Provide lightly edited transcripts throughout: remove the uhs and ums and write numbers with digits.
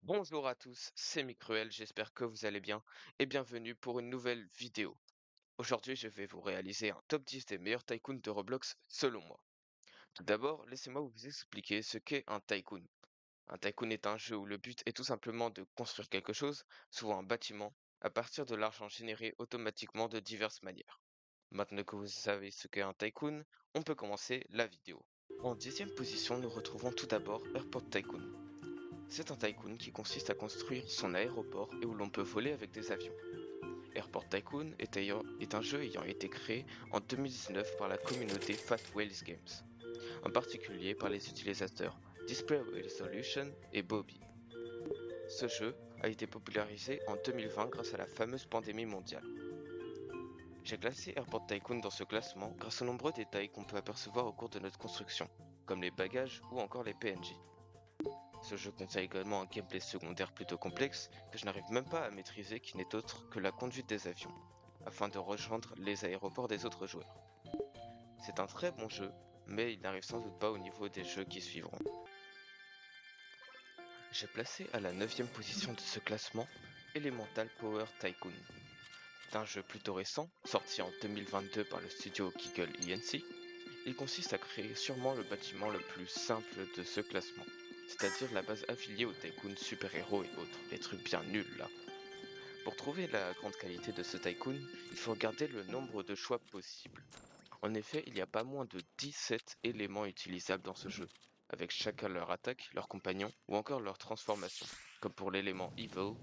Bonjour à tous, c'est Micruel, j'espère que vous allez bien et bienvenue pour une nouvelle vidéo. Aujourd'hui, je vais vous réaliser un top 10 des meilleurs tycoons de Roblox selon moi. Tout d'abord, laissez-moi vous expliquer ce qu'est un tycoon. Un tycoon est un jeu où le but est tout simplement de construire quelque chose, souvent un bâtiment, à partir de l'argent généré automatiquement de diverses manières. Maintenant que vous savez ce qu'est un tycoon, on peut commencer la vidéo. En dixième position, nous retrouvons tout d'abord Airport Tycoon. C'est un tycoon qui consiste à construire son aéroport et où l'on peut voler avec des avions. Airport Tycoon est un jeu ayant été créé en 2019 par la communauté Fat Whales Games, en particulier par les utilisateurs Display Resolution et Bobby. Ce jeu a été popularisé en 2020 grâce à la fameuse pandémie mondiale. J'ai classé Airport Tycoon dans ce classement grâce aux nombreux détails qu'on peut apercevoir au cours de notre construction, comme les bagages ou encore les PNJ. Ce jeu contient également un gameplay secondaire plutôt complexe que je n'arrive même pas à maîtriser qui n'est autre que la conduite des avions, afin de rejoindre les aéroports des autres joueurs. C'est un très bon jeu, mais il n'arrive sans doute pas au niveau des jeux qui suivront. J'ai placé à la 9ème position de ce classement Elemental Power Tycoon. C'est un jeu plutôt récent, sorti en 2022 par le studio Kiggle Inc. Il consiste à créer sûrement le bâtiment le plus simple de ce classement, c'est-à-dire la base affiliée aux tycoons super-héros et autres, les trucs bien nuls là. Pour trouver la grande qualité de ce tycoon, il faut regarder le nombre de choix possibles. En effet, il y a pas moins de 17 éléments utilisables dans ce jeu, avec chacun leur attaque, leur compagnon ou encore leur transformation, comme pour l'élément Evil,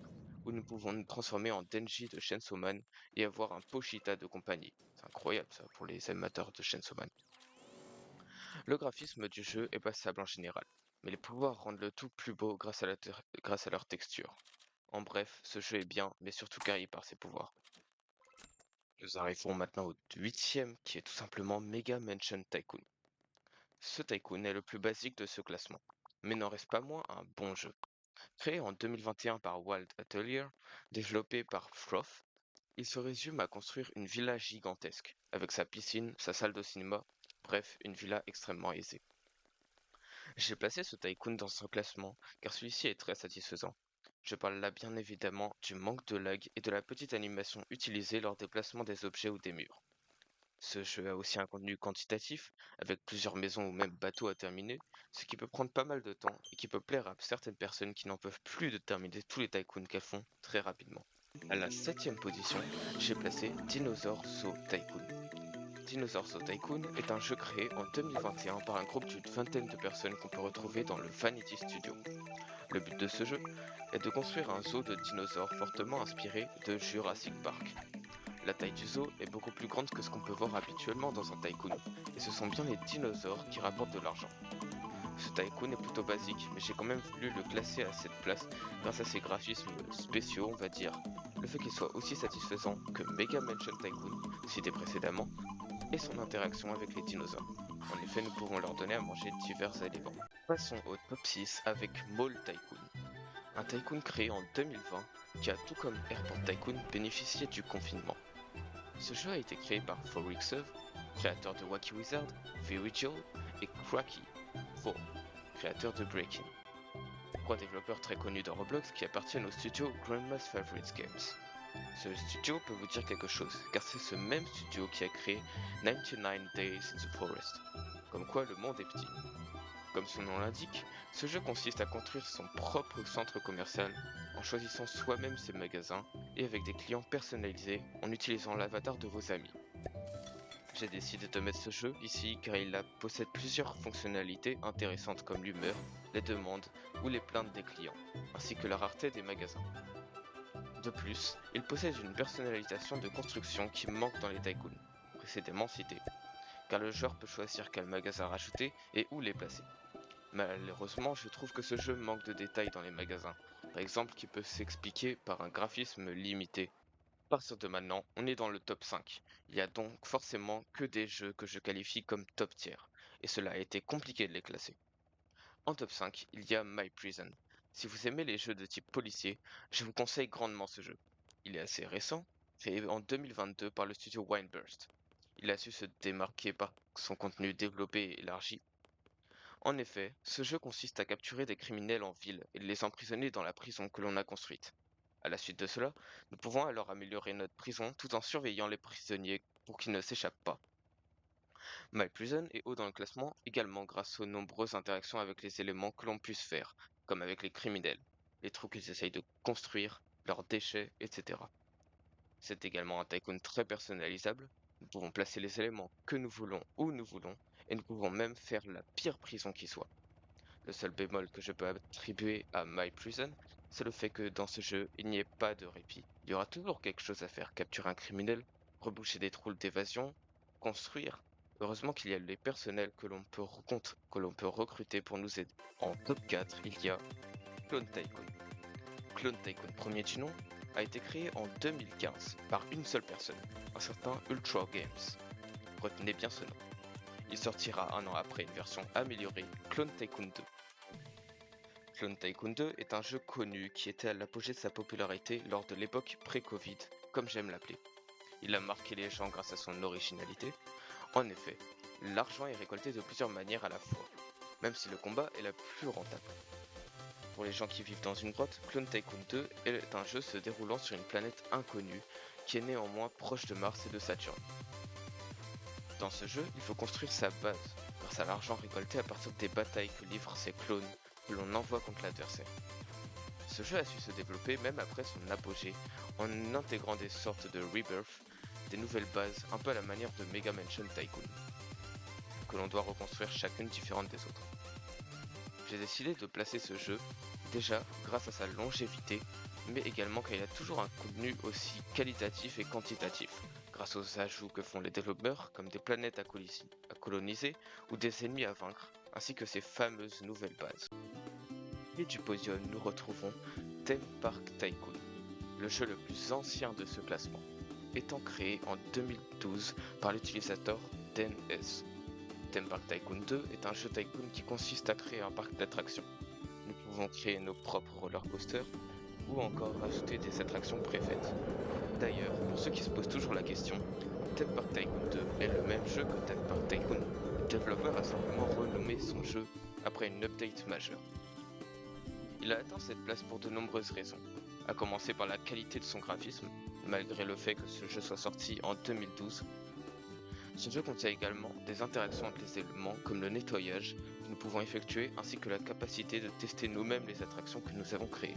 où nous pouvons nous transformer en Denji de Chainsaw Man et avoir un Pochita de compagnie. C'est incroyable ça pour les amateurs de Chainsaw Man. Le graphisme du jeu est passable en général, mais les pouvoirs rendent le tout plus beau grâce à leur texture. En bref, ce jeu est bien, mais surtout carré par ses pouvoirs. Nous arrivons maintenant au huitième, qui est tout simplement Mega Mansion Tycoon. Ce tycoon est le plus basique de ce classement, mais n'en reste pas moins un bon jeu. Créé en 2021 par Wild Atelier, développé par Froth, il se résume à construire une villa gigantesque, avec sa piscine, sa salle de cinéma, bref, une villa extrêmement aisée. J'ai placé ce tycoon dans ce classement car celui-ci est très satisfaisant. Je parle là bien évidemment du manque de lag et de la petite animation utilisée lors des placements des objets ou des murs. Ce jeu a aussi un contenu quantitatif, avec plusieurs maisons ou même bateaux à terminer, ce qui peut prendre pas mal de temps et qui peut plaire à certaines personnes qui n'en peuvent plus de terminer tous les tycoons qu'elles font très rapidement. À la septième position, j'ai placé Dinosaur Zoo Tycoon. Dinosaur Zoo Tycoon est un jeu créé en 2021 par un groupe d'une vingtaine de personnes qu'on peut retrouver dans le Vanity Studio. Le but de ce jeu est de construire un zoo de dinosaures fortement inspiré de Jurassic Park. La taille du zoo est beaucoup plus grande que ce qu'on peut voir habituellement dans un tycoon, et ce sont bien les dinosaures qui rapportent de l'argent. Ce tycoon est plutôt basique, mais j'ai quand même voulu le classer à cette place grâce à ses graphismes spéciaux, on va dire. Le fait qu'il soit aussi satisfaisant que Mega Mansion Tycoon, cité précédemment, et son interaction avec les dinosaures. En effet, nous pouvons leur donner à manger divers aliments. Passons au top 6 avec Mall Tycoon. Un tycoon créé en 2020 qui a tout comme Airport Tycoon bénéficié du confinement. Ce jeu a été créé par Forixov, créateur de Wacky Wizard, Virgil et Cracky 4, créateur de Breaking. Trois développeurs très connus dans Roblox qui appartiennent au studio Grandma's Favorites Games. Ce studio peut vous dire quelque chose, car c'est ce même studio qui a créé 99 Days in the Forest. Comme quoi le monde est petit. Comme son nom l'indique, ce jeu consiste à construire son propre centre commercial en choisissant soi-même ses magasins et avec des clients personnalisés en utilisant l'avatar de vos amis. J'ai décidé de mettre ce jeu ici car possède plusieurs fonctionnalités intéressantes comme l'humeur, les demandes ou les plaintes des clients, ainsi que la rareté des magasins. De plus, il possède une personnalisation de construction qui manque dans les tycoons, précédemment cités, car le joueur peut choisir quel magasin rajouter et où les placer. Malheureusement, je trouve que ce jeu manque de détails dans les magasins, par exemple qui peut s'expliquer par un graphisme limité. À partir de maintenant, on est dans le top 5. Il y a donc forcément que des jeux que je qualifie comme top tier, et cela a été compliqué de les classer. En top 5, il y a My Prison. Si vous aimez les jeux de type policier, je vous conseille grandement ce jeu. Il est assez récent, créé en 2022 par le studio Wineburst. Il a su se démarquer par son contenu développé et élargi. En effet, ce jeu consiste à capturer des criminels en ville et de les emprisonner dans la prison que l'on a construite. À la suite de cela, nous pouvons alors améliorer notre prison tout en surveillant les prisonniers pour qu'ils ne s'échappent pas. My Prison est haut dans le classement également grâce aux nombreuses interactions avec les éléments que l'on puisse faire, comme avec les criminels, les trous qu'ils essayent de construire, leurs déchets, etc. C'est également un tycoon très personnalisable. Nous pouvons placer les éléments que nous voulons où nous voulons, et nous pouvons même faire la pire prison qui soit. Le seul bémol que je peux attribuer à My Prison, c'est le fait que dans ce jeu, il n'y ait pas de répit. Il y aura toujours quelque chose à faire, capturer un criminel, reboucher des trous d'évasion, construire. Heureusement qu'il y a les personnels que l'on peut recruter pour nous aider. En top 4, il y a Clone Tycoon. Clone Tycoon premier du nom a été créé en 2015 par une seule personne, un certain Ultra Games. Retenez bien ce nom. Il sortira un an après une version améliorée, Clone Tycoon 2. Clone Tycoon 2 est un jeu connu qui était à l'apogée de sa popularité lors de l'époque pré-Covid, comme j'aime l'appeler. Il a marqué les gens grâce à son originalité. En effet, l'argent est récolté de plusieurs manières à la fois, même si le combat est la plus rentable. Pour les gens qui vivent dans une grotte, Clone Tycoon 2 est un jeu se déroulant sur une planète inconnue, qui est néanmoins proche de Mars et de Saturne. Dans ce jeu, il faut construire sa base, grâce à l'argent récolté à partir des batailles que livrent ces clones que l'on envoie contre l'adversaire. Ce jeu a su se développer même après son apogée, en intégrant des sortes de rebirth, des nouvelles bases un peu à la manière de Mega Mansion Tycoon, que l'on doit reconstruire chacune différente des autres. J'ai décidé de placer ce jeu, déjà grâce à sa longévité, mais également car il a toujours un contenu aussi qualitatif et quantitatif, grâce aux ajouts que font les développeurs comme des planètes à coloniser ou des ennemis à vaincre, ainsi que ces fameuses nouvelles bases. Et du podium, nous retrouvons Theme Park Tycoon, le jeu le plus ancien de ce classement, étant créé en 2012 par l'utilisateur DenS. Theme Park Tycoon 2 est un jeu tycoon qui consiste à créer un parc d'attractions. Nous pouvons créer nos propres roller coasters ou encore rajouter des attractions préfaites. D'ailleurs, pour ceux qui se posent toujours la question, Theme Park Tycoon 2 est le même jeu que Theme Park Tycoon. Le développeur a simplement renommé son jeu après une update majeure. Il a atteint cette place pour de nombreuses raisons, à commencer par la qualité de son graphisme, malgré le fait que ce jeu soit sorti en 2012. Ce jeu contient également des interactions entre les éléments comme le nettoyage que nous pouvons effectuer ainsi que la capacité de tester nous-mêmes les attractions que nous avons créées.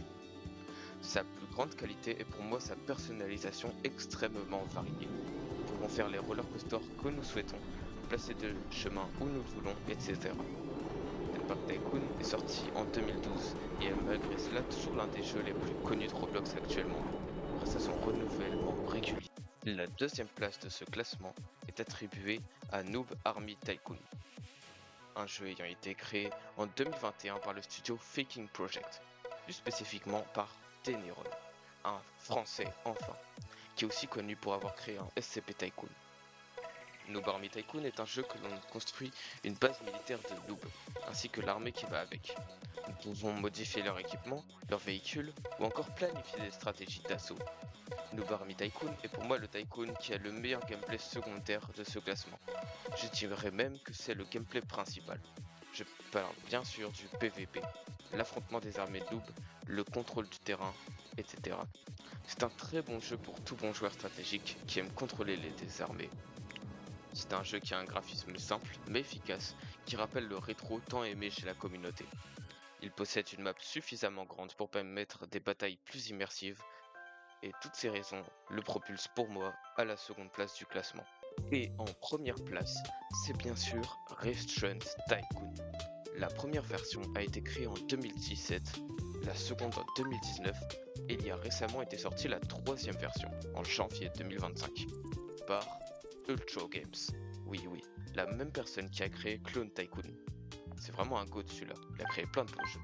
Sa plus grande qualité est pour moi sa personnalisation extrêmement variée. Nous pouvons faire les roller coasters que nous souhaitons, placer des chemins où nous le voulons, etc. Theme Park Tycoon est sorti en 2012 et est malgré cela toujours l'un des jeux les plus connus de Roblox actuellement, grâce à son renouvellement régulier. La deuxième place de ce classement est attribuée à Noob Army Tycoon, un jeu ayant été créé en 2021 par le studio Faking Project, plus spécifiquement par Teneron, un français enfin, qui est aussi connu pour avoir créé un SCP Tycoon. Noob Army Tycoon est un jeu que l'on construit une base militaire de noobs, ainsi que l'armée qui va avec. Nous pouvons modifier leur équipement, leurs véhicules, ou encore planifier des stratégies d'assaut. Noob Army Tycoon est pour moi le tycoon qui a le meilleur gameplay secondaire de ce classement. Je dirais même que c'est le gameplay principal. Je parle bien sûr du PVP, l'affrontement des armées de noobs, le contrôle du terrain, etc. C'est un très bon jeu pour tout bon joueur stratégique qui aime contrôler des armées. C'est un jeu qui a un graphisme simple mais efficace qui rappelle le rétro tant aimé chez la communauté. Il possède une map suffisamment grande pour permettre des batailles plus immersives et toutes ces raisons le propulsent pour moi à la seconde place du classement. Et en première place, c'est bien sûr Restaurant Tycoon. La première version a été créée en 2017, la seconde en 2019 et il y a récemment été sortie la troisième version en janvier 2025 par Ultra Games. Oui, la même personne qui a créé Clone Tycoon. C'est vraiment un goat celui-là, il a créé plein de beaux jeux.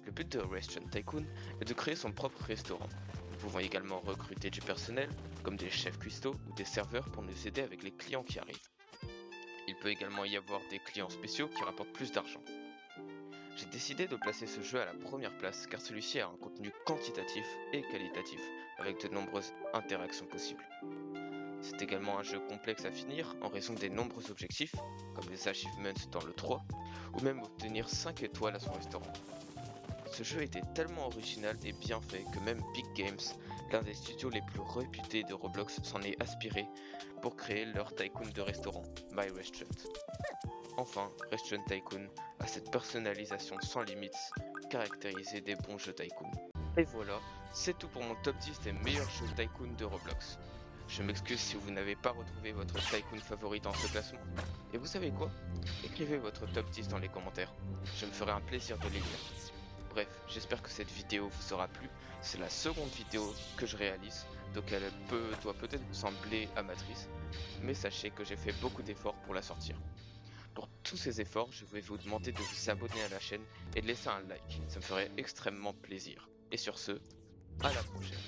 Le but de Restaurant Tycoon est de créer son propre restaurant. Nous pouvons également recruter du personnel, comme des chefs cuistots ou des serveurs pour nous aider avec les clients qui arrivent. Il peut également y avoir des clients spéciaux qui rapportent plus d'argent. J'ai décidé de placer ce jeu à la première place car celui-ci a un contenu quantitatif et qualitatif, avec de nombreuses interactions possibles. C'est également un jeu complexe à finir en raison des nombreux objectifs, comme les achievements dans le 3, ou même obtenir 5 étoiles à son restaurant. Ce jeu était tellement original et bien fait que même Big Games, l'un des studios les plus réputés de Roblox, s'en est aspiré pour créer leur tycoon de restaurant, My Restaurant. Enfin, Restaurant Tycoon a cette personnalisation sans limites caractérisée des bons jeux tycoon. Et voilà, c'est tout pour mon top 10 des meilleurs jeux tycoon de Roblox. Je m'excuse si vous n'avez pas retrouvé votre tycoon favori dans ce classement. Et vous savez quoi? Écrivez votre top 10 dans les commentaires. Je me ferai un plaisir de les lire. Bref, j'espère que cette vidéo vous aura plu. C'est la seconde vidéo que je réalise, donc elle doit peut-être vous sembler amatrice, mais sachez que j'ai fait beaucoup d'efforts pour la sortir. Pour tous ces efforts, je vais vous demander de vous abonner à la chaîne et de laisser un like, ça me ferait extrêmement plaisir. Et sur ce, à la prochaine.